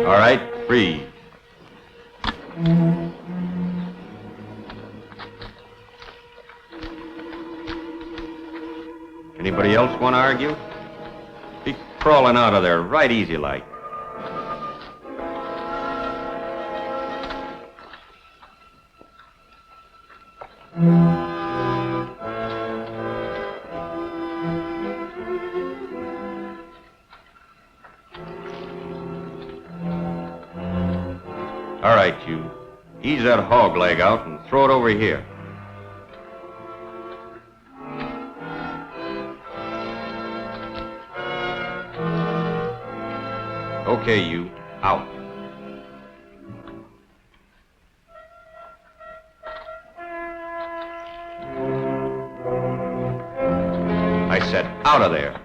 All right, freeze. Anybody else want to argue? Be crawling out of there right easy like. All right, you. Ease that hog leg out and throw it over here. Okay, you. Out. I said out of there.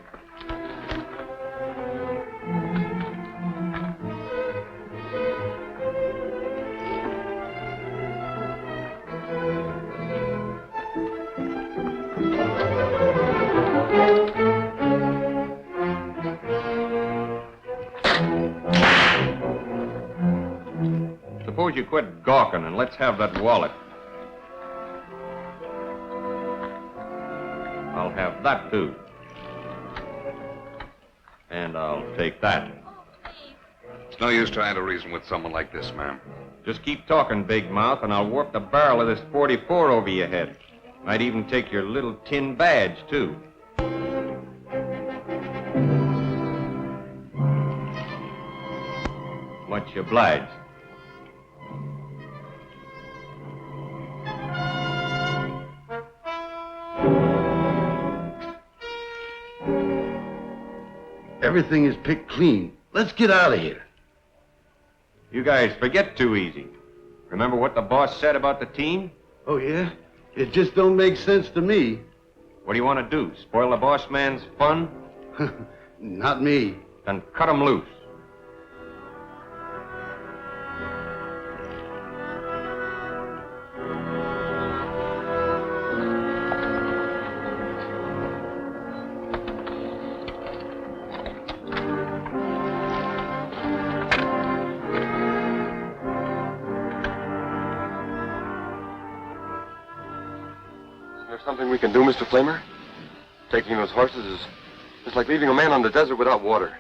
Suppose you quit gawking and let's have that wallet. I'll have that, too. And I'll take that. It's no use trying to reason with someone like this, ma'am. Just keep talking, Big Mouth, and I'll warp the barrel of this .44 over your head. Might even take your little tin badge, too. Much obliged. Everything is picked clean. Let's get out of here. You guys forget too easy. Remember what the boss said about the team? Oh, yeah? It just don't make sense to me. What do you want to do? Spoil the boss man's fun? Not me. Then cut him loose. Something we can do, Mr. Flamer? Taking those horses is like leaving a man on the desert without water.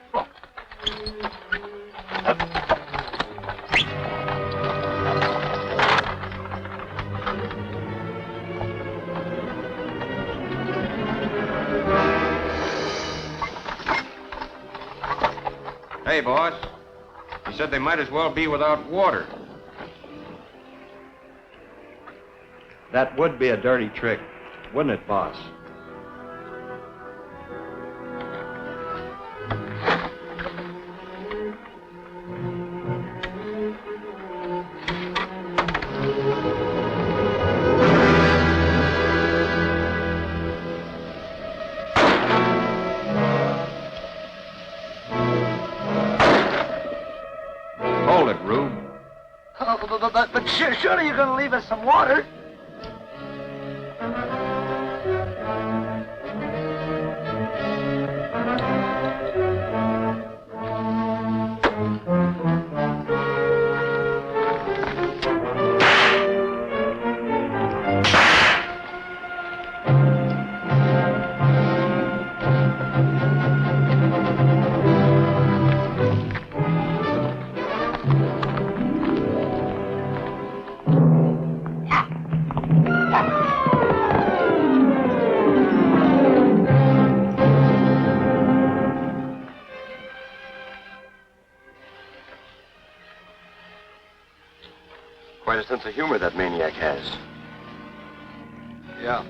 Hey, boss. You said they might as well be without water. That would be a dirty trick, wouldn't it, boss? Hold it, Rube. Oh, but surely you're going to leave us some water. Quite a sense of humor that maniac has. Yeah.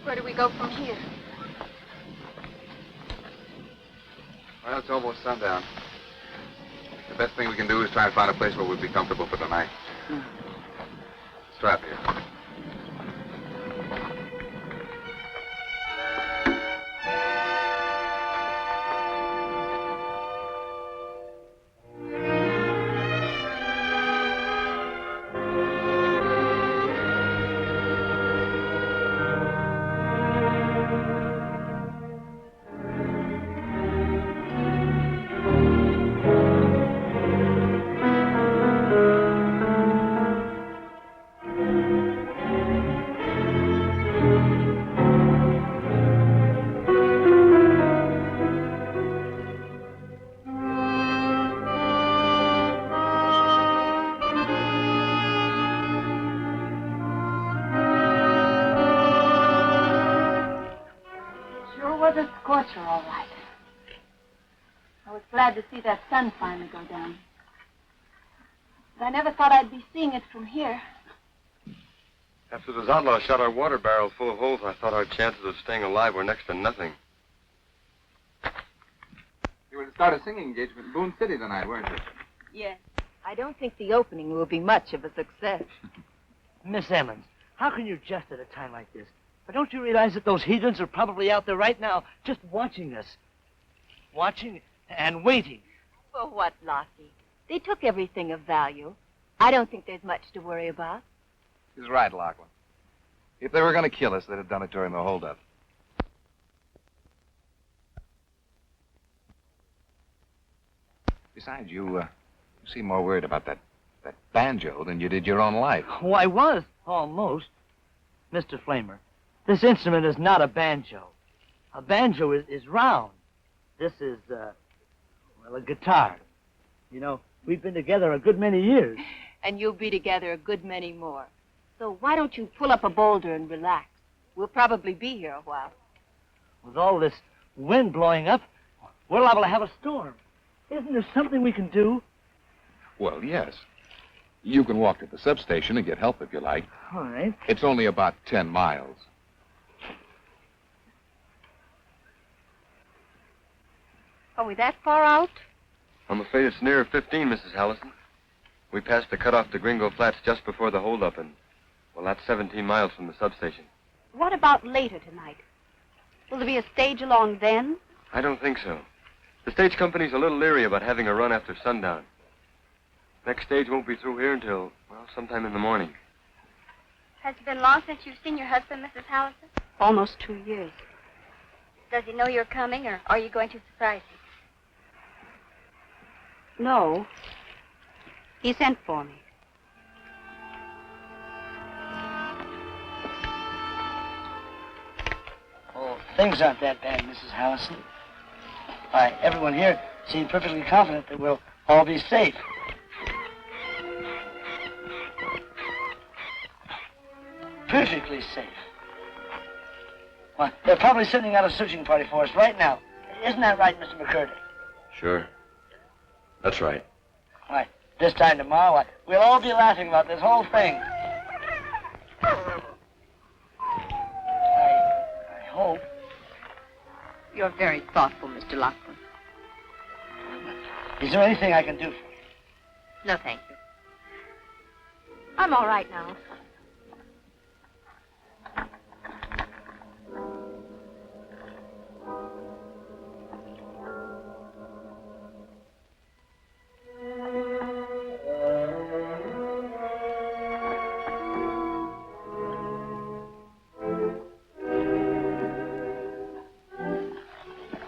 Where do we go from here? Well, it's almost sundown. The best thing we can do is try and find a place where we'll be comfortable for the night. Strap here. scorcher, all right. I was glad to see that sun finally go down. But I never thought I'd be seeing it from here. After those outlaws shot our water barrel full of holes, I thought our chances of staying alive were next to nothing. You were to start a singing engagement in Boone City tonight, weren't you? Yes. I don't think the opening will be much of a success. Miss Emmons, how can you jest at a time like this? But don't you realize that those heathens are probably out there right now, just watching us? Watching and waiting. For what, Lockie? They took everything of value. I don't think there's much to worry about. He's right, Lachlan. If they were going to kill us, they'd have done it during the holdup. Besides, you seem more worried about that banjo than you did your own life. Oh, I was, almost. Mr. Flamer, this instrument is not a banjo. A banjo is round. This is, a guitar. You know, we've been together a good many years. And you'll be together a good many more. So why don't you pull up a boulder and relax? We'll probably be here a while. With all this wind blowing up, we're liable to have a storm. Isn't there something we can do? Well, yes. You can walk to the substation and get help if you like. All right. It's only about 10 miles. Are we that far out? I'm afraid it's nearer 15, Mrs. Hallison. We passed the cutoff to Gringo Flats just before the holdup, and, well, that's 17 miles from the substation. What about later tonight? Will there be a stage along then? I don't think so. The stage company's a little leery about having a run after sundown. Next stage won't be through here until, well, sometime in the morning. Has it been long since you've seen your husband, Mrs. Hallison? Almost 2 years. Does he know you're coming, or are you going to surprise him? No. He sent for me. Oh, things aren't that bad, Mrs. Hallison. Why, everyone here seems perfectly confident that we'll all be safe. Perfectly safe. Why, they're probably sending out a searching party for us right now. Isn't that right, Mr. McCurdy? Sure. That's right. Why, this time tomorrow, why, we'll all be laughing about this whole thing. I hope. You're very thoughtful, Mr. Lockwood. Is there anything I can do for you? No, thank you. I'm all right now.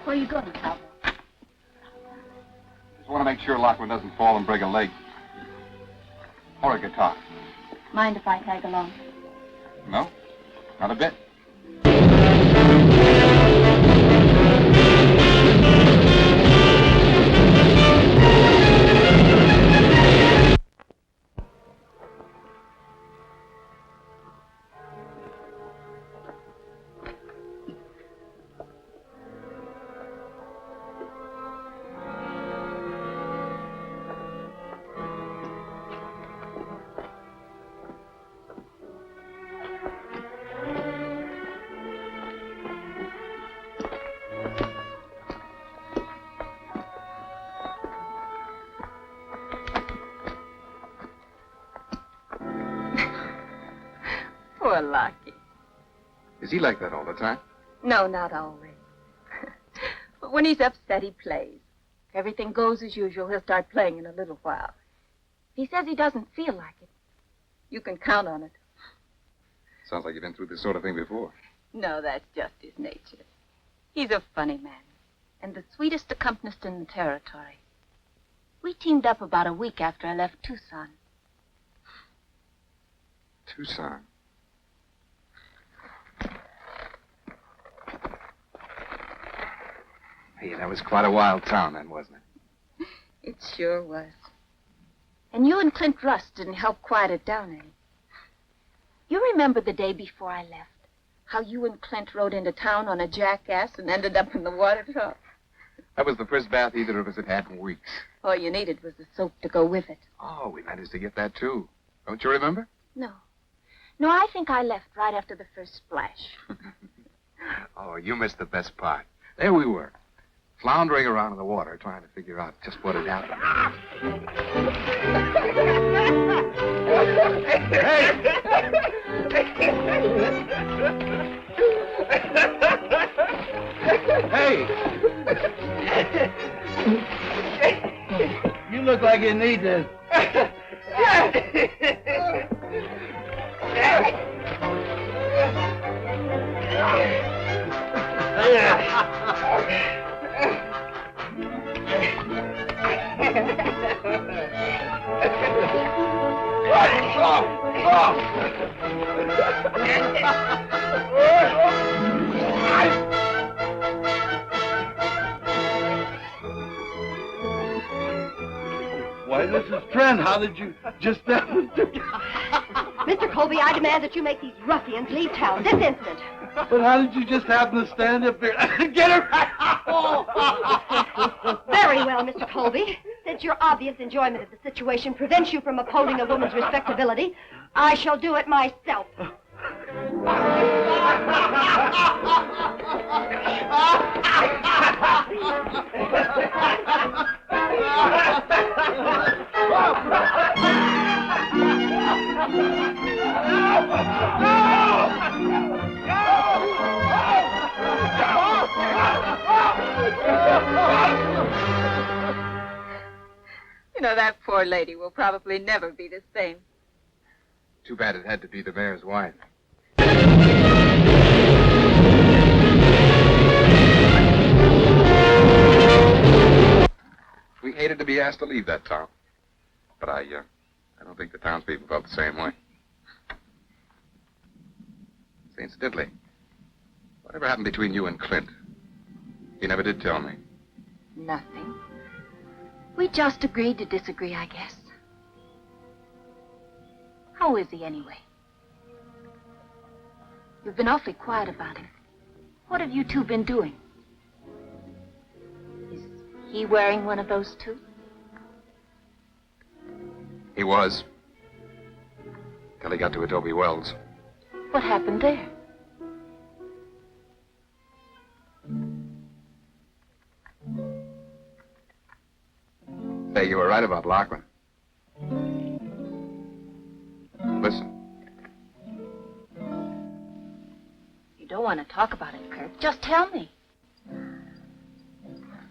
Where are you going, Cowboy? Just want to make sure Lachlan doesn't fall and break a leg. Or a guitar. Mind if I tag along? No, not a bit. Poor Lockie. Is he like that all the time? No, not always. But when he's upset, he plays. If everything goes as usual, he'll start playing in a little while. If he says he doesn't feel like it, you can count on it. Sounds like you've been through this sort of thing before. No, that's just his nature. He's a funny man, and the sweetest accompanist in the territory. We teamed up about a week after I left Tucson. Tucson? Hey, that was quite a wild town then, wasn't it? It sure was. And you and Clint Russ didn't help quiet it down any. You remember the day before I left? How you and Clint rode into town on a jackass and ended up in the water truck. That was the first bath either of us had had in weeks. All you needed was the soap to go with it. Oh, we managed to get that, too. Don't you remember? No. No, I think I left right after the first splash. Oh, you missed the best part. There we were, floundering around in the water, trying to figure out just what had happened. Hey! You look like you need this. Why, this is Trent. How did you just... Mr. Colby, I demand that you make these ruffians leave town this instant. But how did you just happen to stand up there? Get her! Very well, Mr. Colby. Since your obvious enjoyment of the situation prevents you from upholding a woman's respectability, I shall do it myself. You know, that poor lady will probably never be the same. Too bad it had to be the mayor's wife. We hated to be asked to leave that town. But I don't think the townspeople felt the same way. Say, incidentally, whatever happened between you and Clint? You never did tell me. Nothing. We just agreed to disagree, I guess. How is he anyway? You've been awfully quiet about him. What have you two been doing? Is he wearing one of those too? He was. Till he got to Adobe Wells. What happened there? Say, you were right about Lachlan. Listen. You don't want to talk about it, Kirk. Just tell me.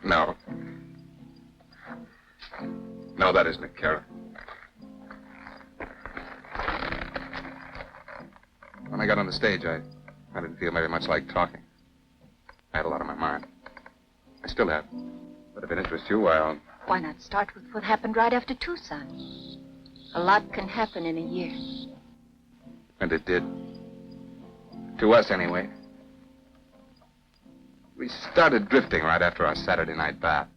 No. No, that isn't it, Kara. When I got on the stage, I didn't feel very much like talking. I had a lot on my mind. I still have. But if it interests you, Why not start with what happened right after Tucson? A lot can happen in a year. And it did. To us, anyway. We started drifting right after our Saturday night bath.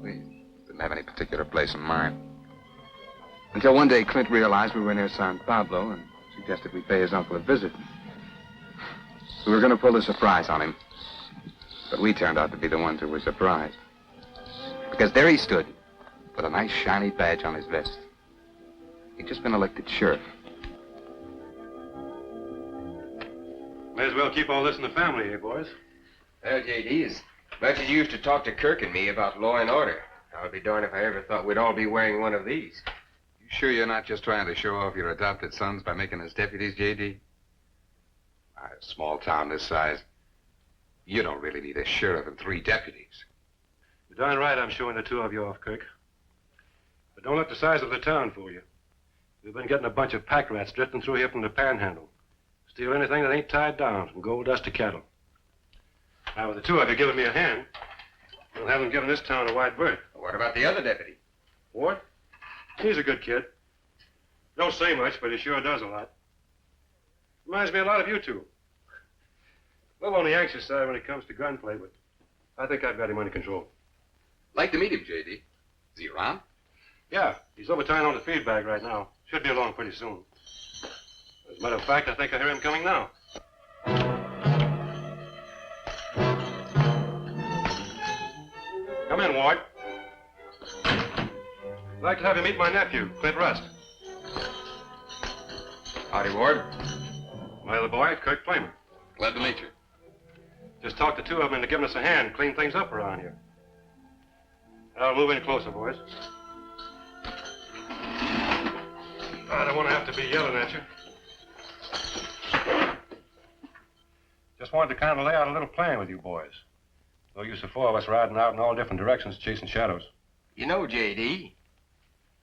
We didn't have any particular place in mind. Until one day, Clint realized we were near San Pablo and suggested we pay his uncle a visit. We were going to pull a surprise on him. But we turned out to be the ones who were surprised. Because there he stood, with a nice shiny badge on his vest. He'd just been elected sheriff. May as well keep all this in the family, eh, boys? Well, J.D., as much as you used to talk to Kirk and me about law and order, I'll be darned if I ever thought we'd all be wearing one of these. You sure you're not just trying to show off your adopted sons by making us deputies, J.D.? A small town this size, you don't really need a sheriff and 3 deputies. You're darn right I'm showing the 2 of you off, Kirk. But don't let the size of the town fool you. We've been getting a bunch of pack rats drifting through here from the Panhandle. Steal anything that ain't tied down, from gold dust to cattle. Now, with the 2 of you giving me a hand, we'll have them giving this town a wide berth. What about the other deputy? Ward? He's a good kid. Don't say much, but he sure does a lot. Reminds me a lot of you 2. A little on the anxious side when it comes to gunplay, but I think I've got him under control. Like to meet him, J.D. Is he around? Yeah, he's over tying on the feed bag right now. Should be along pretty soon. As a matter of fact, I think I hear him coming now. Come in, Ward. I'd like to have you meet my nephew, Clint Rust. Howdy, Ward. My other boy, Kirk Flamer. Glad to meet you. Just talked the two of them into giving us a hand, clean things up around here. I'll move in closer, boys. I don't want to have to be yelling at you. Just wanted to kind of lay out a little plan with you boys. No use of four of us riding out in all different directions chasing shadows. You know, J.D.,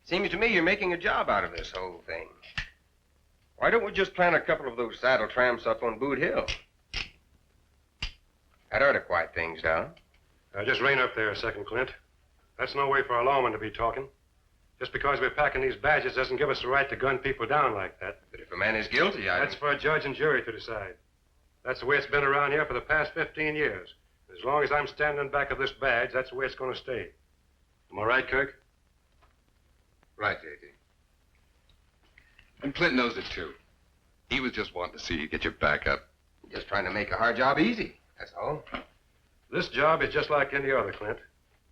seems to me you're making a job out of this whole thing. Why don't we just plant a couple of those saddle tramps up on Boot Hill? That ought to quiet things down. Just rein up there a second, Clint. That's no way for a lawman to be talking. Just because we're packing these badges doesn't give us the right to gun people down like that. But if a man is guilty, That's for a judge and jury to decide. That's the way it's been around here for the past 15 years. As long as I'm standing in back of this badge, that's the way it's going to stay. Am I right, Kirk? Right, J.D. And Clint knows it, too. He was just wanting to see you get your back up. Just trying to make a hard job easy, that's all. This job is just like any other, Clint.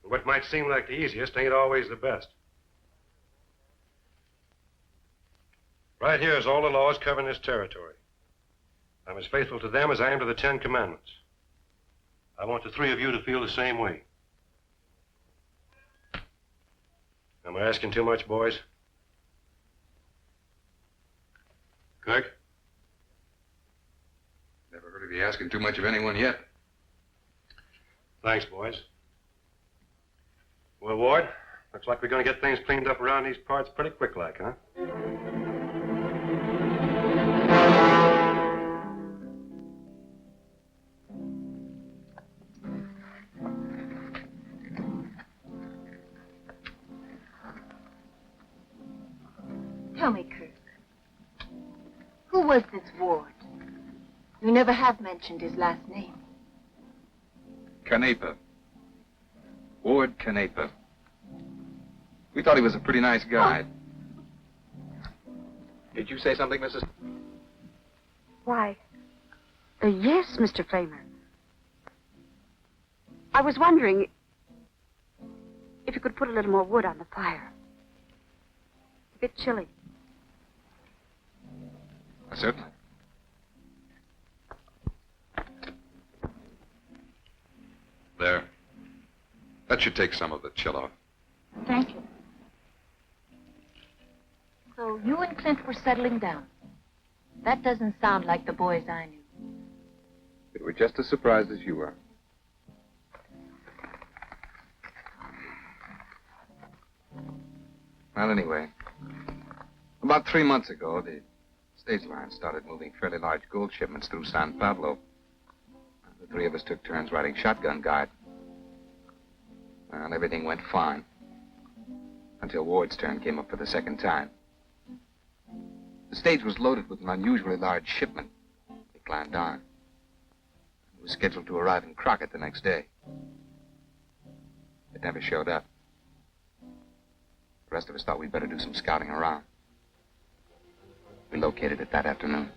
And what might seem like the easiest ain't always the best. Right here is all the laws covering this territory. I'm as faithful to them as I am to the 10 Commandments. I want the three of you to feel the same way. Am I asking too much, boys? Kirk? Never heard of you asking too much of anyone yet. Thanks, boys. Well, Ward, looks like we're going to get things cleaned up around these parts pretty quick like, huh? Tell me, Kirk. Who was this Ward? You never have mentioned his last name. Canepa. Ward Canepa. We thought he was a pretty nice guy. Did you say something, Mrs.? Why, yes, Mr. Flamer. I was wondering if you could put a little more wood on the fire. It's a bit chilly. Certainly. There. That should take some of the chill off. Thank you. So you and Clint were settling down. That doesn't sound like the boys I knew. We were just as surprised as you were. Well, anyway, about 3 months ago, the stage line started moving fairly large gold shipments through San Pablo. The three of us took turns riding shotgun guard. And everything went fine. Until Ward's turn came up for the second time. The stage was loaded with an unusually large shipment. They climbed on. It was scheduled to arrive in Crockett the next day. It never showed up. The rest of us thought we'd better do some scouting around. We located it that afternoon.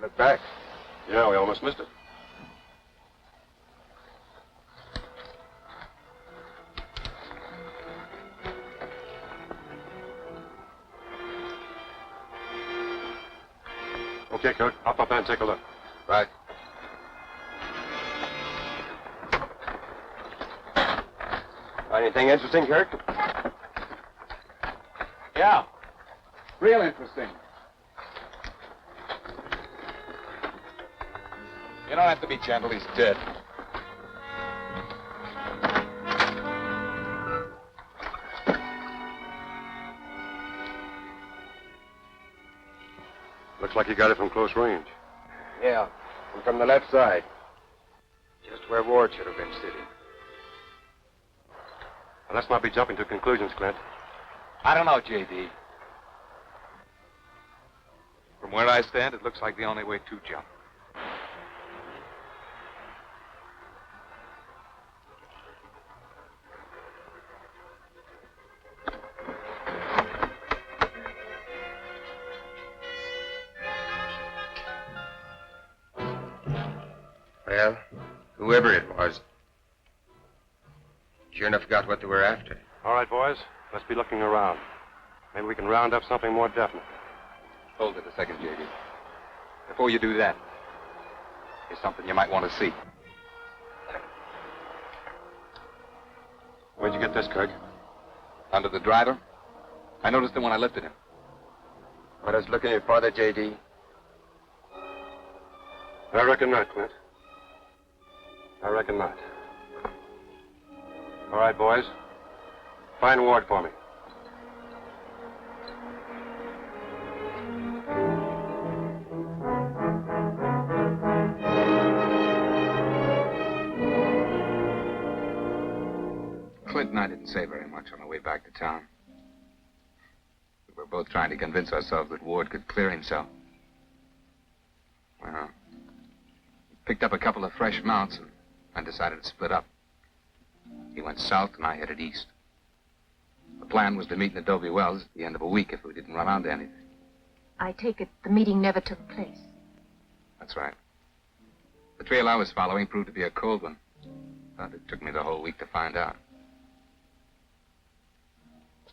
Look back. Yeah, we almost missed it. Okay, Kirk, hop up there and take a look. Right. Find anything interesting, Kirk? Yeah. Real interesting. You don't have to be gentle. He's dead. Looks like you got it from close range. Yeah, and from the left side. Just where Ward should have been sitting. Well, let's not be jumping to conclusions, Clint. I don't know, J.D. From where I stand, it looks like the only way to jump. Well, whoever it was, sure enough got what they were after. All right, boys. Let's be looking around. Maybe we can round up something more definite. Hold it a second, J.D. Before you do that, there's something you might want to see. Where'd you get this, Kirk? Under the driver? I noticed it when I lifted him. What I was looking at for there, J.D.? I reckon not, Clint. I reckon not. All right, boys. Find Ward for me. Clint and I didn't say very much on the way back to town. We were both trying to convince ourselves that Ward could clear himself. Well, we picked up a couple of fresh mounts and decided to split up. He went south and I headed east. The plan was to meet in Adobe Wells at the end of a week if we didn't run onto anything. I take it the meeting never took place. That's right. The trail I was following proved to be a cold one, but it took me the whole week to find out.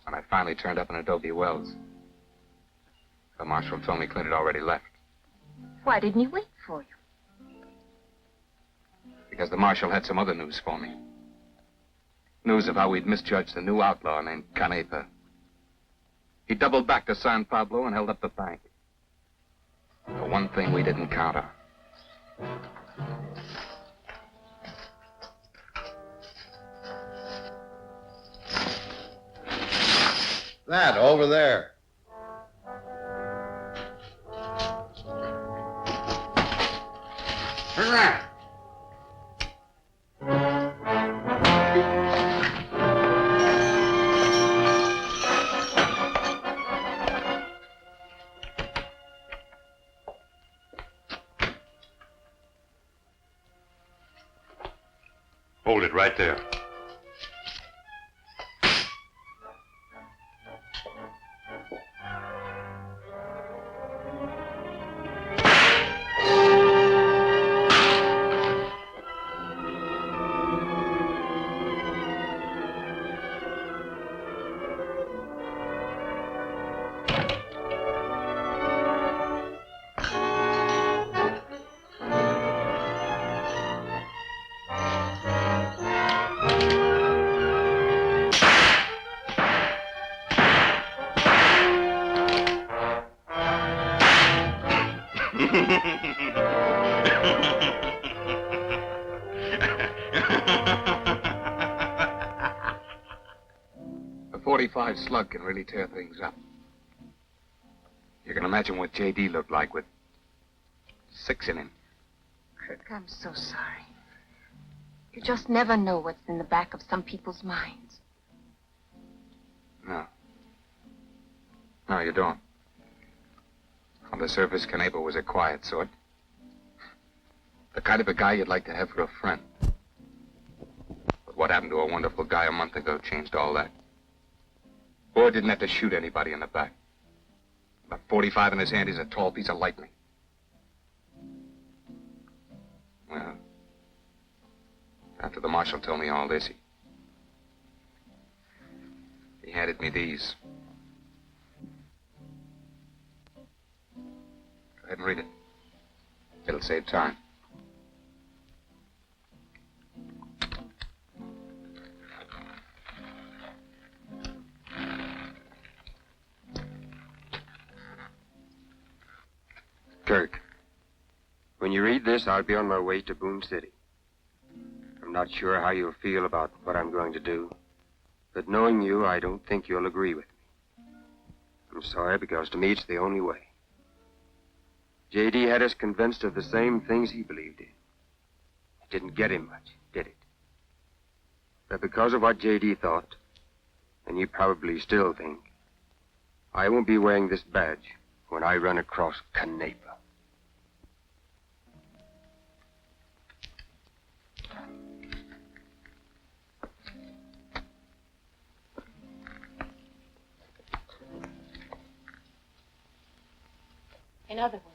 When I finally turned up in Adobe Wells, the marshal told me Clint had already left. Why didn't he wait for you? Because the marshal had some other news for me. News of how we'd misjudged the new outlaw named Canepa. He doubled back to San Pablo and held up the bank. The one thing we didn't count on. That over there. Turn around. Hold it right there. A .45 slug can really tear things up. You can imagine what J.D. looked like with 6 in him. Kirk, I'm so sorry. You just never know what's in the back of some people's minds. No. No, you don't. On the surface, Canepa was a quiet sort. The kind of a guy you'd like to have for a friend. But what happened to a wonderful guy a month ago changed all that. Ward didn't have to shoot anybody in the back. A .45 in his hand is a tall piece of lightning. Well, after the marshal told me all this, he handed me these. Go ahead and read it. It'll save time. Kirk, when you read this, I'll be on my way to Boone City. I'm not sure how you'll feel about what I'm going to do, but knowing you, I don't think you'll agree with me. I'm sorry, because to me, it's the only way. J.D. had us convinced of the same things he believed in. It didn't get him much, did it? But because of what J.D. thought, and you probably still think, I won't be wearing this badge when I run across Canepa. In other words,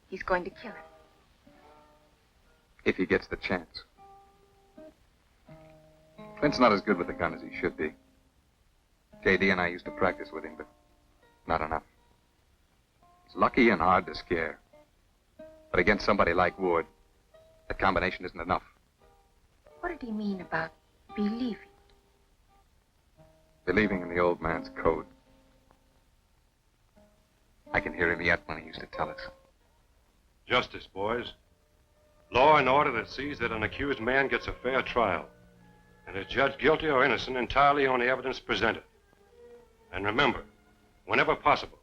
he's going to kill him. If he gets the chance. Clint's not as good with a gun as he should be. J.D. and I used to practice with him, but not enough. He's lucky and hard to scare. But against somebody like Ward, that combination isn't enough. What did he mean about believing? Believing in the old man's code. I can hear him yet when he used to tell us. Justice, boys. Law and order that sees that an accused man gets a fair trial and is judged guilty or innocent entirely on the evidence presented. And remember, whenever possible,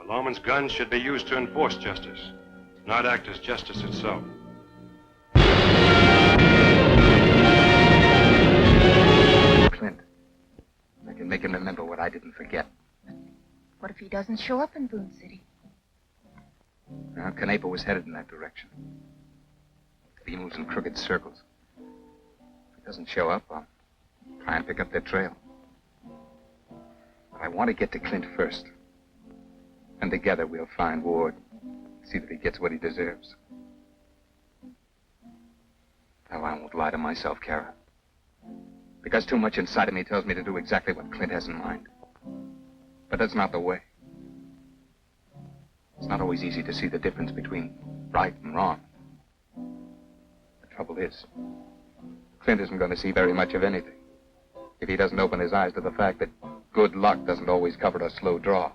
a lawman's gun should be used to enforce justice, not act as justice itself. Clint. I can make him remember what I didn't forget. What if he doesn't show up in Boone City? Well, Canepa was headed in that direction. If he moves in crooked circles. If he doesn't show up, I'll try and pick up their trail. But I want to get to Clint first. And together we'll find Ward. See that he gets what he deserves. Now, I won't lie to myself, Kara. Because too much inside of me tells me to do exactly what Clint has in mind. But that's not the way. It's not always easy to see the difference between right and wrong. The trouble is, Clint isn't going to see very much of anything if he doesn't open his eyes to the fact that good luck doesn't always cover a slow draw.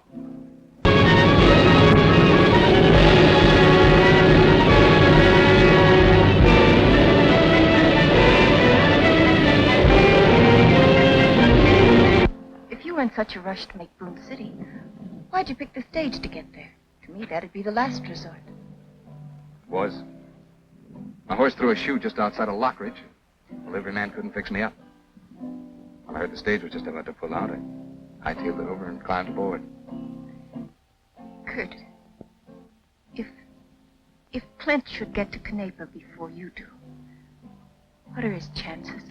If you were in such a rush to make Boone City, why'd you pick the stage to get there? To me, that'd be the last resort. Was. My horse threw a shoe just outside of Lockridge. The livery man couldn't fix me up. When I heard the stage was just about to pull out, I hightailed it over and climbed aboard. Kurt, if Clint should get to Canepa before you do, what are his chances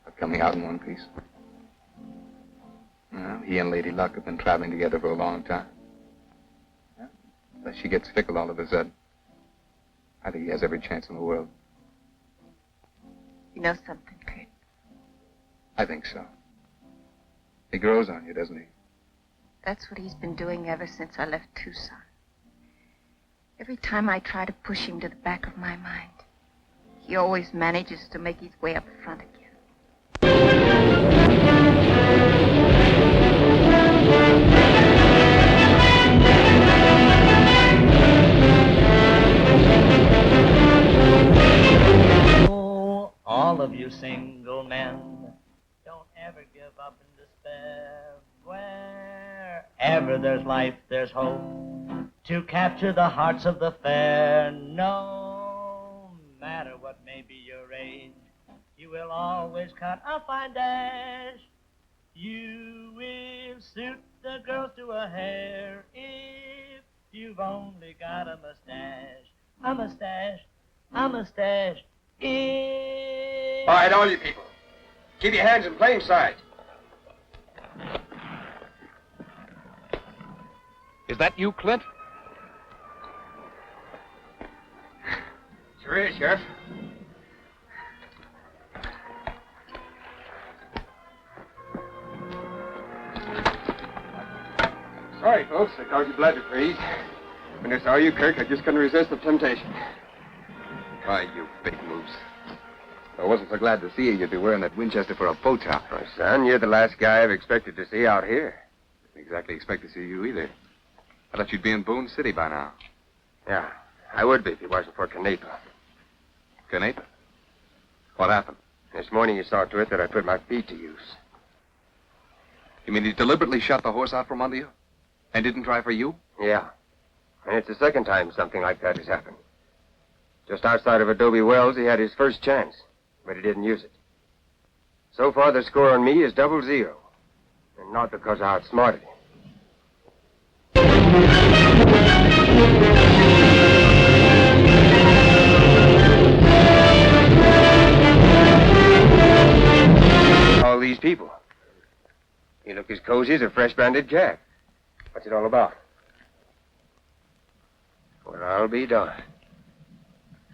Of coming out in one piece? Well, he and Lady Luck have been traveling together for a long time. Unless she gets fickle all of a sudden, I think he has every chance in the world. You know something, Kurt? I think so. He grows on you, doesn't he? That's what he's been doing ever since I left Tucson. Every time I try to push him to the back of my mind, he always manages to make his way up front again. Oh, all of you single men, don't ever give up in despair. Wherever there's life, there's hope to capture the hearts of the fair. No matter what may be your age, you will always cut a fine dash. You will suit the girls to a hair if you've only got a mustache. A mustache, a mustache. If... All right, all you people. Keep your hands in plain sight. Is that you, Clint? Sure is, Sheriff. Sorry, folks. I caused your blood to freeze. When I saw you, Kirk, I just couldn't resist the temptation. Why, you big moose. If I wasn't so glad to see you, you'd be wearing that Winchester for a bow top. My son, you're the last guy I've expected to see out here. Didn't exactly expect to see you either. I thought you'd be in Boone City by now. Yeah, I would be if it wasn't for Canepa. Canepa? What happened? This morning he saw to it that I put my feet to use. You mean he deliberately shot the horse out from under you? And didn't try for you? Yeah. And it's the second time something like that has happened. Just outside of Adobe Wells, he had his first chance, but he didn't use it. So far, the score on me is 0-0. And not because I outsmarted him. All these people. You look as cozy as a fresh-banded cat. What's it all about? Well, I'll be darned.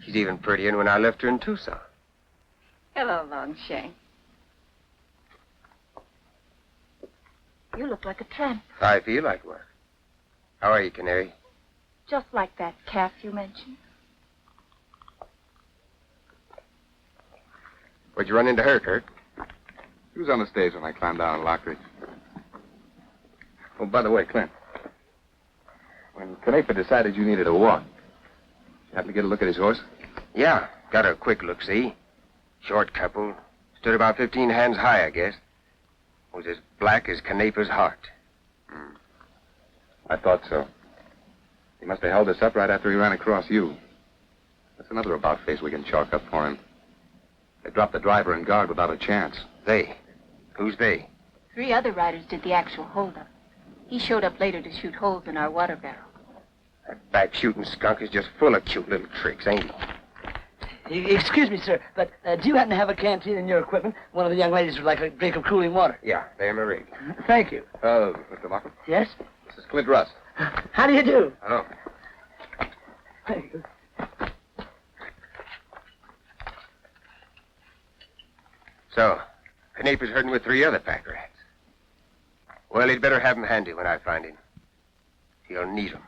She's even prettier than when I left her in Tucson. Hello, Longshank. You look like a tramp. I feel like one. How are you, Canary? Just like that calf you mentioned. Where'd you run into her, Kirk? She was on the stage when I climbed down in Lockridge. Oh, by the way, Clint. When Canepa decided you needed a walk, you happened to get a look at his horse? Yeah, got a quick look-see. Short couple. Stood about 15 hands high, I guess. Was as black as Canepa's heart. I thought so. He must have held us up right after he ran across you. That's another about-face we can chalk up for him. They dropped the driver and guard without a chance. They? Who's they? 3 other riders did the actual holdup. He showed up later to shoot holes in our water barrel. That back-shooting skunk is just full of cute little tricks, ain't he? Excuse me, sir, but do you happen to have a canteen in your equipment? One of the young ladies would like a drink of cooling water. Yeah, they're my rig. Thank you. Mr. Markham? Yes? This is Clint Russ. How do you do? Hello. Thank you. So, Canepa's herding with 3 other pack rats. Well, he'd better have 'em handy when I find him. He'll need 'em.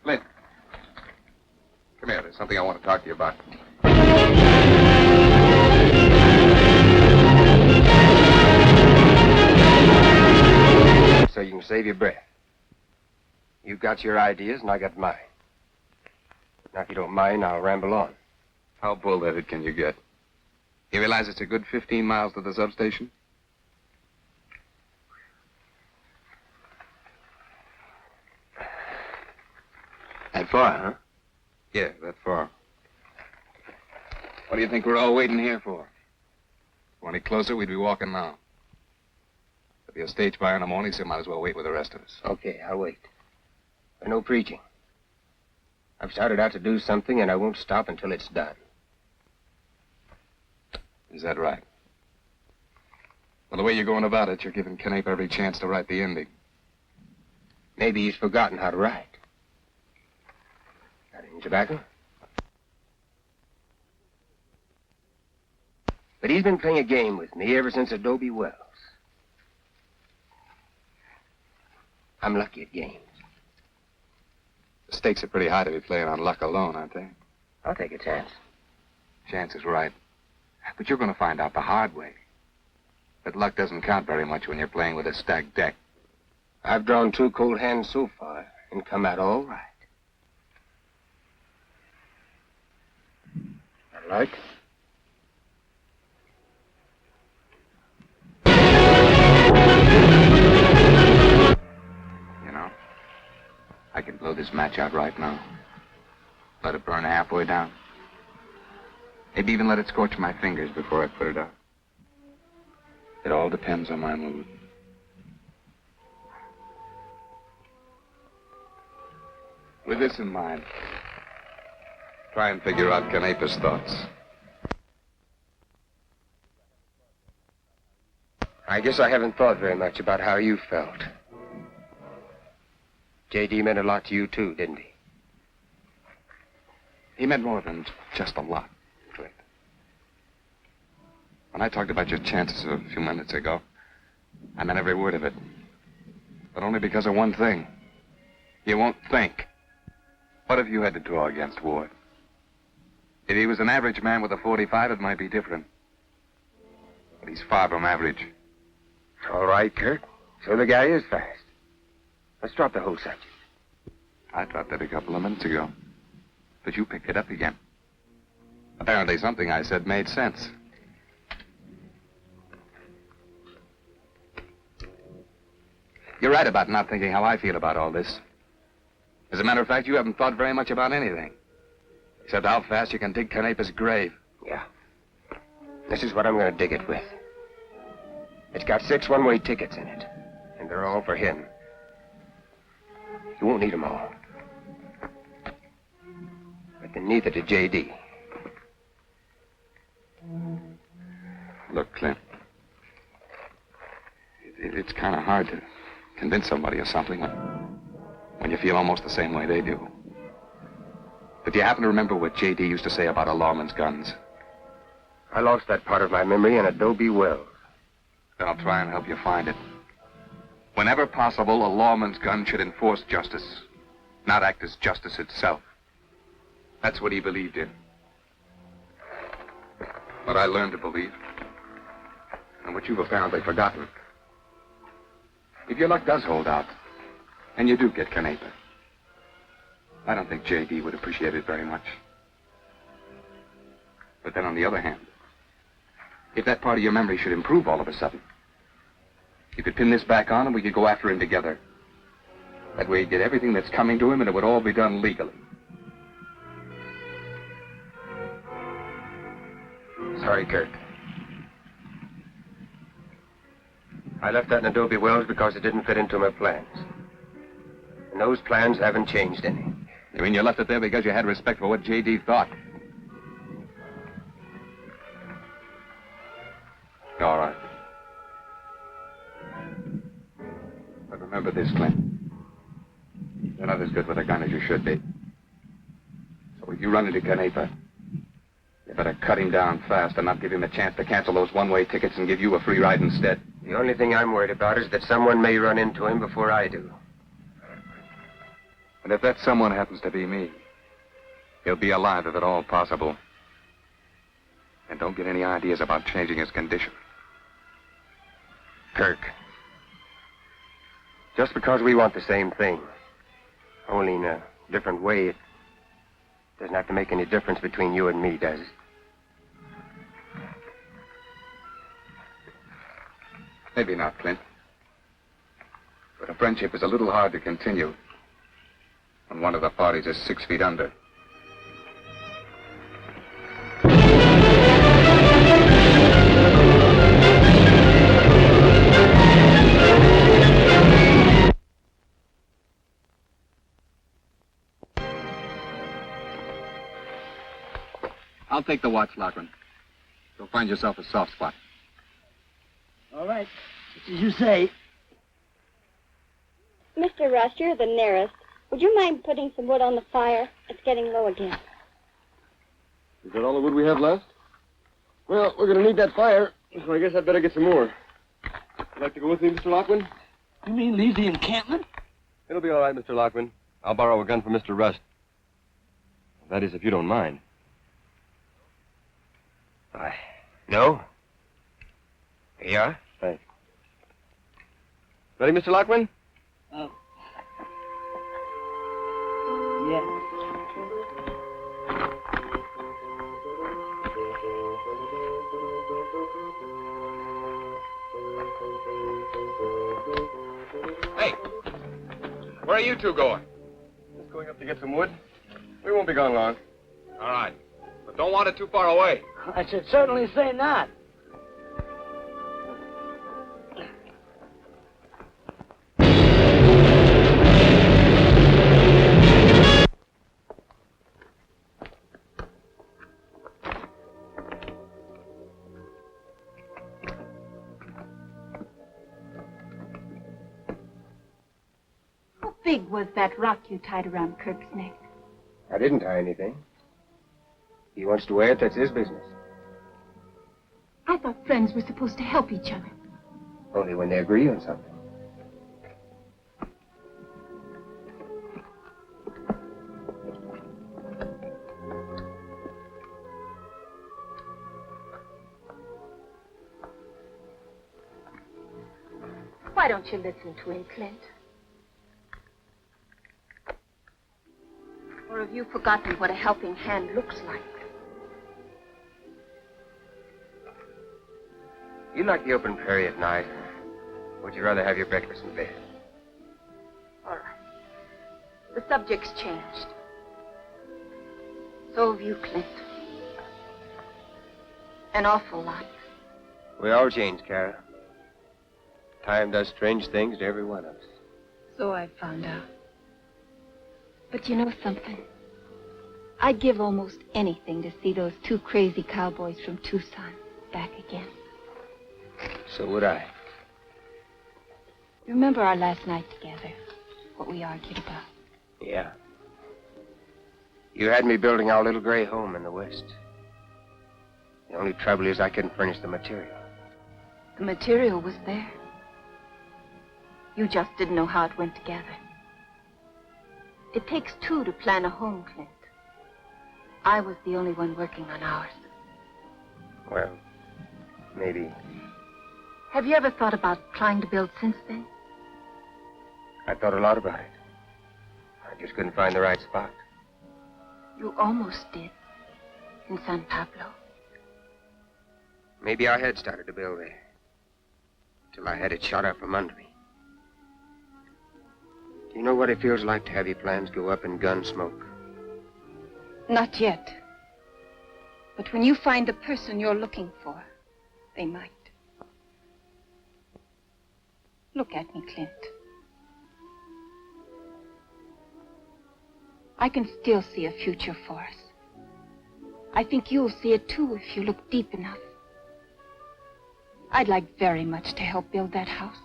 Clint. Come here. There's something I want to talk to you about. save your breath. You got your ideas, and I got mine. Now, if you don't mind, I'll ramble on. How bull-headed can you get? You realize it's a good 15 miles to the substation? That far, huh? Yeah, that far. What do you think we're all waiting here for? If we're any closer, we'd be walking now. There'll be a stage fire in the morning, so might as well wait with the rest of us. Okay, I'll wait. But no preaching. I've started out to do something, and I won't stop until it's done. Is that right? Well, the way you're going about it, you're giving Canepa every chance to write the ending. Maybe he's forgotten how to write. Got any tobacco? But he's been playing a game with me ever since Adobe Wells. I'm lucky at games. The stakes are pretty high to be playing on luck alone, aren't they? I'll take a chance. Chance is right. But you're going to find out the hard way that luck doesn't count very much when you're playing with a stacked deck. I've drawn 2 cold hands so far and come out all right. I like. You know, I can blow this match out right now. Let it burn halfway down. Maybe even let it scorch my fingers before I put it out. It all depends on my mood. With this in mind, try and figure out Canepa's thoughts. I guess I haven't thought very much about how you felt. J.D. meant a lot to you, too, didn't he? He meant more than just a lot, Clint. When I talked about your chances a few minutes ago, I meant every word of it. But only because of one thing. You won't think. What if you had to draw against Ward? If he was an average man with a .45, it might be different. But he's far from average. All right, Kirk. So the guy is fast. Let's drop the whole subject. I dropped it a couple of minutes ago. But you picked it up again. Apparently something I said made sense. You're right about not thinking how I feel about all this. As a matter of fact, you haven't thought very much about anything. Except how fast you can dig Canepa's grave. Yeah. This is what I'm going to dig it with. It's got 6 one-way tickets in it. And they're all for him. You won't need them all. But then neither did J.D. Look, Clint. It's kind of hard to convince somebody of something when you feel almost the same way they do. But do you happen to remember what J.D. used to say about a lawman's guns? I lost that part of my memory in Adobe Wells. Then I'll try and help you find it. Whenever possible, a lawman's gun should enforce justice, not act as justice itself. That's what he believed in. What I learned to believe, and what you've apparently forgotten. If your luck does hold out, and you do get Canepa, I don't think J.D. would appreciate it very much. But then on the other hand, if that part of your memory should improve all of a sudden, you could pin this back on and we could go after him together. That way he'd get everything that's coming to him and it would all be done legally. Sorry, Kirk. I left that in Adobe Wells because it didn't fit into my plans. And those plans haven't changed any. You mean you left it there because you had respect for what J.D. thought? All right. But remember this, Clint. You're not as good with a gun as you should be. So if you run into Canepa, you better cut him down fast and not give him a chance to cancel those one-way tickets and give you a free ride instead. The only thing I'm worried about is that someone may run into him before I do. And if that someone happens to be me, he'll be alive if at all possible. And don't get any ideas about changing his condition. Kirk, Just because we want the same thing, only in a different way, it doesn't have to make any difference between you and me, does it? Maybe not, Clint. But a friendship is a little hard to continue when one of the parties is 6 feet under. I'll take the watch, Loughran. You'll find yourself a soft spot. All right. Just as you say. Mr. Rush, you're the nearest. Would you mind putting some wood on the fire? It's getting low again. Is that all the wood we have left? Well, we're going to need that fire, so I guess I'd better get some more. Would you like to go with me, Mr. Lockman? You mean leave the encampment? It'll be all right, Mr. Lockman. I'll borrow a gun from Mr. Rust. That is, if you don't mind. No? Here you are. Thanks. Ready, Mr. Lockman? Oh. Yeah. Hey, where are you two going? Just going up to get some wood. We won't be gone long. All right, but don't want it too far away. I should certainly say not. How big was that rock you tied around Kirk's neck? I didn't tie anything. He wants to wear it, that's his business. I thought friends were supposed to help each other. Only when they agree on something. Why don't you listen to him, Clint? Or have you forgotten what a helping hand looks like? You like the open prairie at night, or would you rather have your breakfast in bed? All right. The subject's changed. So have you, Clint. An awful lot. We all change, Kara. Time does strange things to every one of us. So I found out. But you know something? I'd give almost anything to see those two crazy cowboys from Tucson back again. So would I. Remember our last night together? What we argued about? Yeah. You had me building our little gray home in the West. The only trouble is I couldn't furnish the material. The material was there. You just didn't know how it went together. It takes two to plan a home, Clint. I was the only one working on ours. Well, maybe. Have you ever thought about trying to build since then? I thought a lot about it. I just couldn't find the right spot. You almost did. In San Pablo. Maybe I had started to build there. Till I had it shot out from under me. Do you know what it feels like to have your plans go up in gun smoke? Not yet. But when you find the person you're looking for, they might. Look at me, Clint. I can still see a future for us. I think you'll see it too if you look deep enough. I'd like very much to help build that house.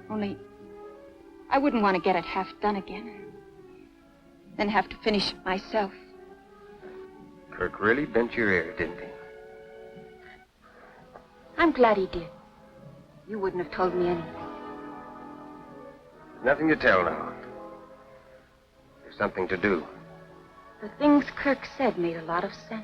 Only, I wouldn't want to get it half done again. Then have to finish it myself. Kirk really bent your ear, didn't he? I'm glad he did. You wouldn't have told me anything. Nothing to tell now. There's something to do. The things Kirk said made a lot of sense.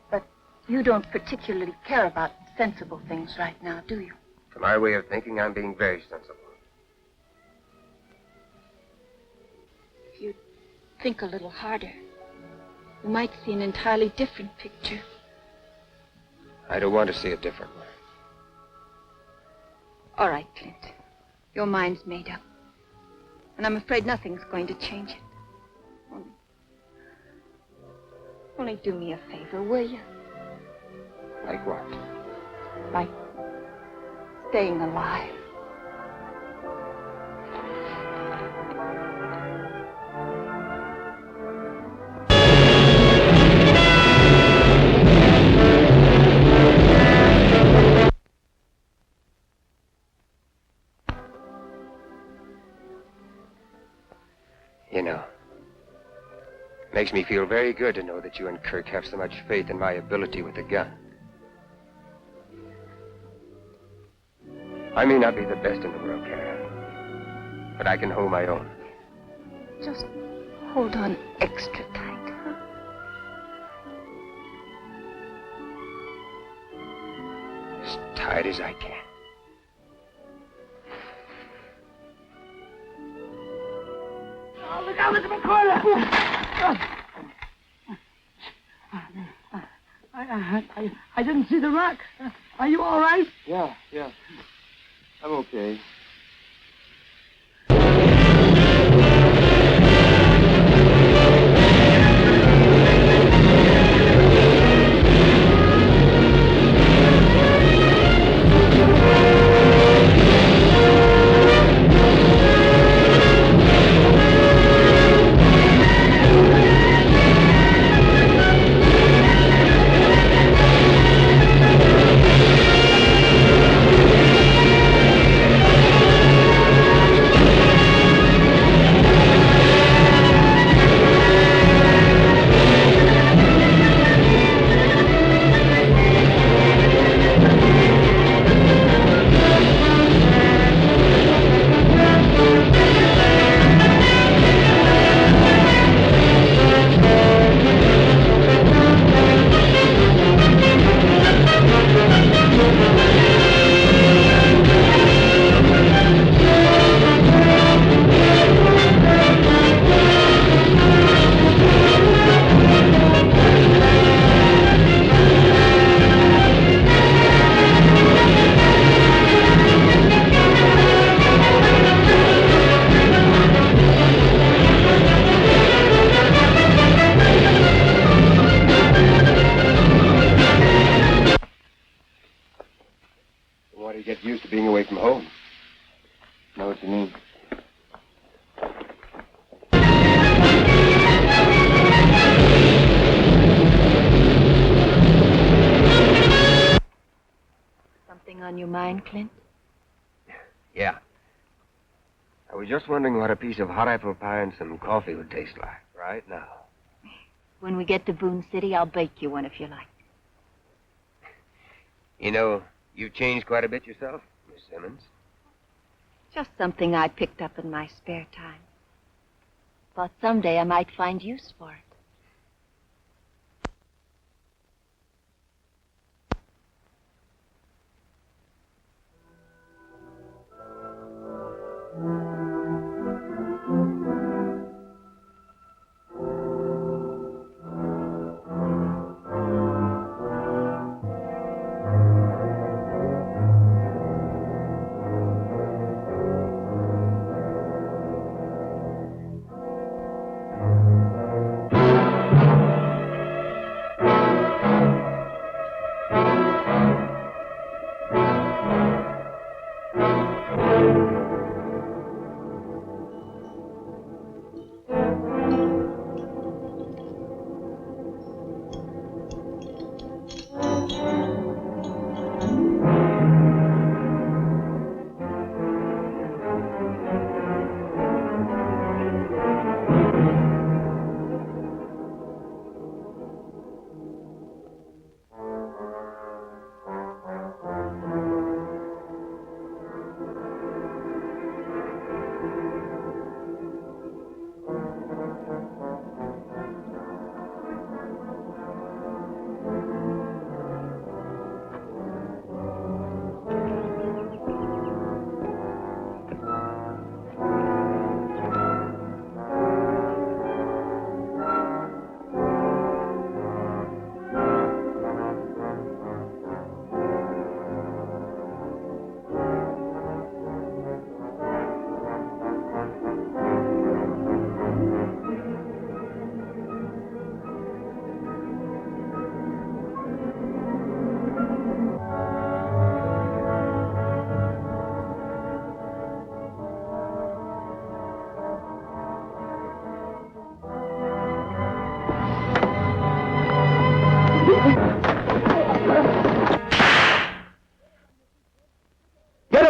But you don't particularly care about sensible things right now, do you? To my way of thinking, I'm being very sensible. If you think a little harder, you might see an entirely different picture. I don't want to see a different one. All right, Clint. Your mind's made up. And I'm afraid nothing's going to change it. Only do me a favor, will you? Like what? Like staying alive. You know, makes me feel very good to know that you and Kirk have so much faith in my ability with a gun. I may not be the best in the world, Kara, but I can hold my own. Just hold on extra tight, huh? As tight as I can. Oh, look out, look at my corner! I didn't see the rock. Are you all right? Yeah. I'm okay. Get used to being away from home. Know what you mean. Something on your mind, Clint? Yeah. I was just wondering what a piece of hot apple pie and some coffee would taste like right now. When we get to Boone City, I'll bake you one if you like. You know, you've changed quite a bit yourself, Miss Simmons. Just something I picked up in my spare time. Thought someday I might find use for it.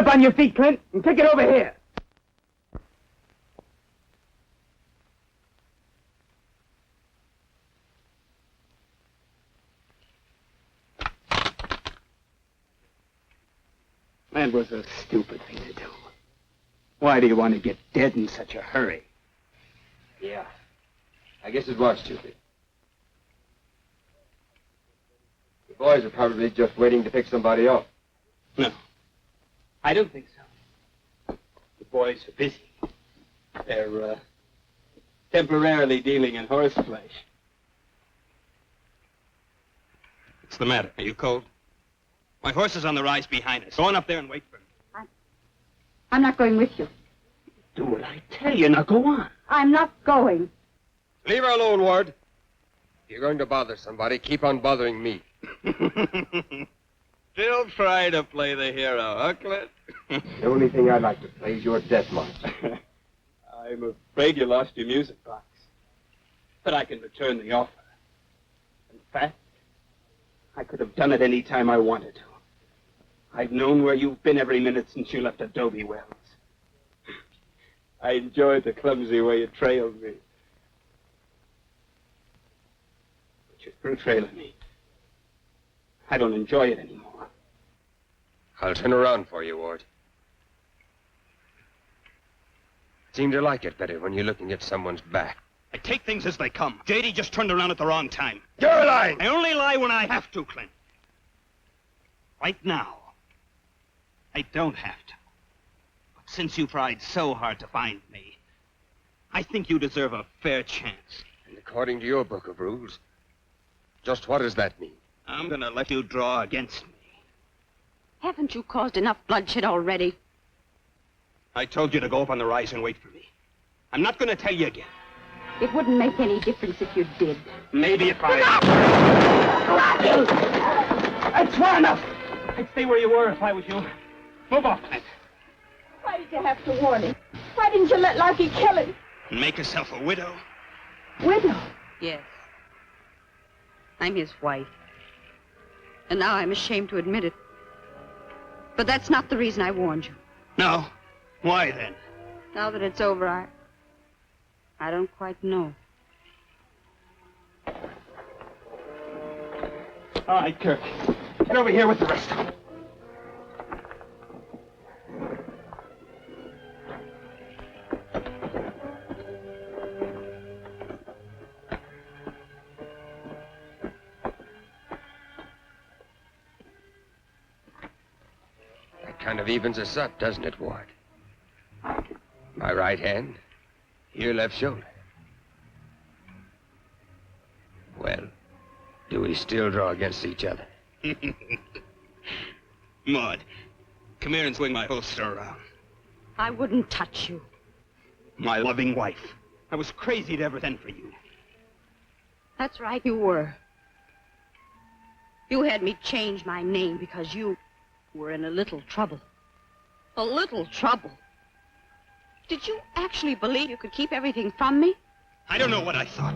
on your feet, Clint, and kick it over here. That was a stupid thing to do. Why do you want to get dead in such a hurry? Yeah. I guess it was stupid. The boys are probably just waiting to pick somebody up. No. I don't think so. The boys are busy. They're, temporarily dealing in horse flesh. What's the matter? Are you cold? My horse is on the rise behind us. Go on up there and wait for me. I'm not going with you. Do what I tell you. Now go on. I'm not going. Leave her alone, Ward. If you're going to bother somebody, keep on bothering me. Still try to play the hero, huh, Clint? The only thing I'd like to play is your death march. I'm afraid you lost your music box. But I can return the offer. In fact, I could have done it any time I wanted to. I've known where you've been every minute since you left Adobe Wells. I enjoyed the clumsy way you trailed me. But you're through trailing me. I don't enjoy it anymore. I'll turn around for you, Ward. Seem to like it better when you're looking at someone's back. I take things as they come. J.D. just turned around at the wrong time. You're lying! I only lie when I have to, Clint. Right now, I don't have to. But since you tried so hard to find me, I think you deserve a fair chance. And according to your book of rules, just what does that mean? I'm gonna let you draw against me. Haven't you caused enough bloodshed already? I told you to go up on the rise and wait for me. I'm not gonna tell you again. It wouldn't make any difference if you did. Maybe if I... That's far enough! I'd stay where you were if I was you. Move off, Clint. Why did you have to warn him? Why didn't you let Larky kill him? And make yourself a widow? Widow? Yes. I'm his wife. And now I'm ashamed to admit it. But that's not the reason I warned you. No. Why then? Now that it's over, I don't quite know. All right, Kirk. Get over here with the rest of them. That kind of evens us up, doesn't it, Ward? My right hand, your left shoulder. Well, do we still draw against each other? Maud, come here and swing my holster around. I wouldn't touch you. My loving wife. I was crazy to ever send for you. That's right, you were. You had me change my name because you were in a little trouble. A little trouble. Did you actually believe you could keep everything from me? I don't know what I thought.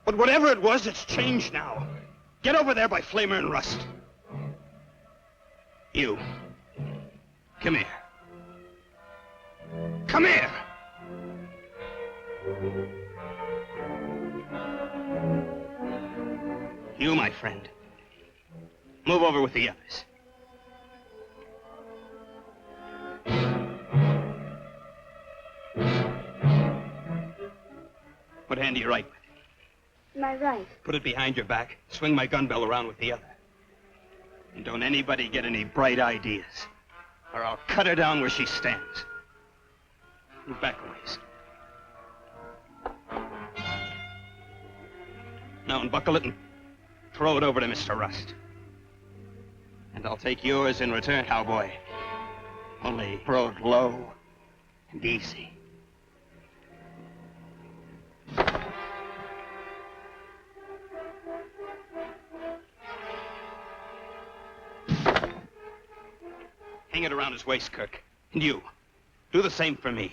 But whatever it was, it's changed now. Get over there by Flamer and Rust. You. Come here. Come here! You, my friend. Move over with the others. What hand do you write with? My right. Put it behind your back. Swing my gun bell around with the other. And don't anybody get any bright ideas, or I'll cut her down where she stands. Move back a ways. Now unbuckle it and throw it over to Mr. Rust. And I'll take yours in return, cowboy. Only throw it low and easy. Hang it around his waist, Kirk. And you, do the same for me.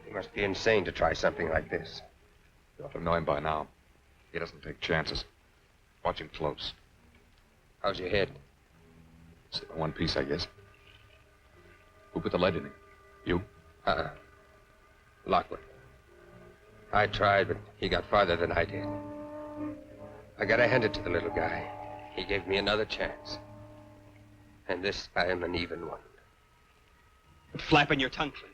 You must be insane to try something like this. You ought to know him by now. He doesn't take chances. Watch him close. How's your head? Still in one piece, I guess. Who put the lead in it? You? Lockwood. I tried, but he got farther than I did. I gotta hand it to the little guy. He gave me another chance. And this time an even one. Quit flapping your tongue, Clint.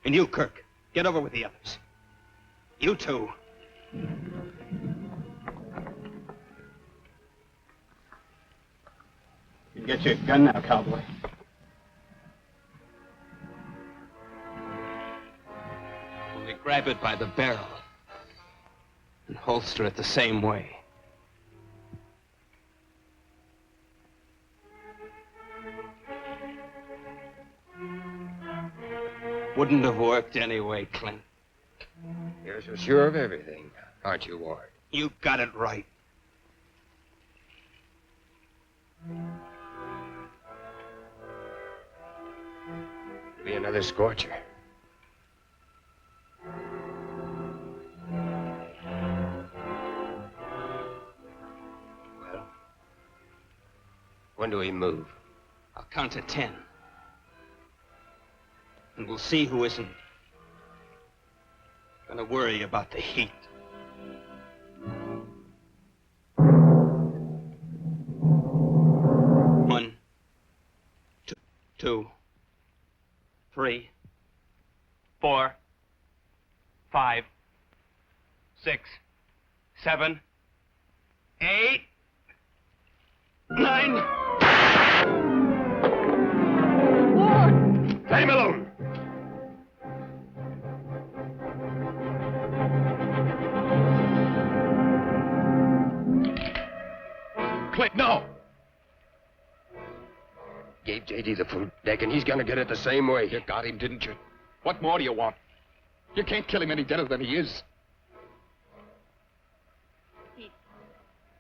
And you, Kirk, get over with the others. You too. You can get your gun now, cowboy. Only grab it by the barrel and holster it the same way. Wouldn't have worked anyway, Clint. You're so sure of everything, aren't you, Ward? You got it right. Be another scorcher. Well, when do we move? I'll count to 10. And we'll see who isn't gonna worry about the heat. 1, 2, 3, 4, 5, 6, 7, 8, 9. Let him alone. Clint, no! Gave J.D. the food deck, and he's gonna get it the same way. You got him, didn't you? What more do you want? You can't kill him any deader than he is.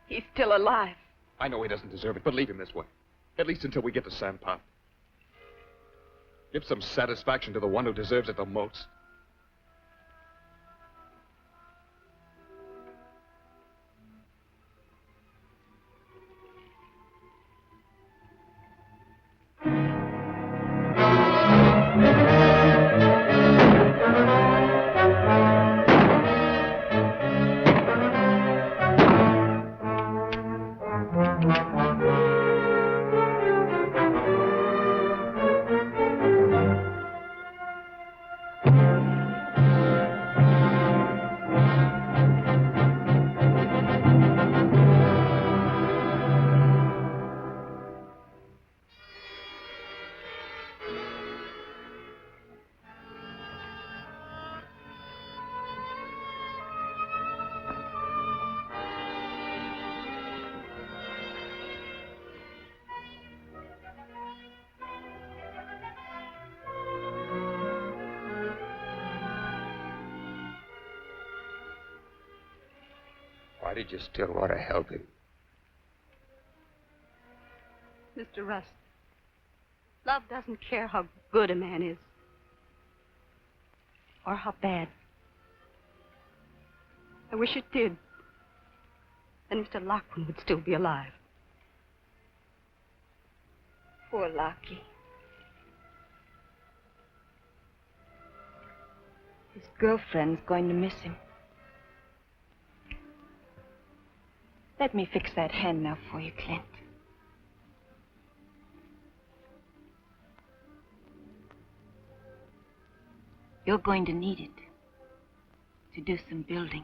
He's still alive. I know he doesn't deserve it, but leave him this way. At least until we get to Sandpot. Give some satisfaction to the one who deserves it the most. Why did you still want to help him? Mr. Rust, love doesn't care how good a man is. Or how bad. I wish it did. Then Mr. Lockwood would still be alive. Poor Lockie. His girlfriend's going to miss him. Let me fix that hand now for you, Clint. You're going to need it to do some building.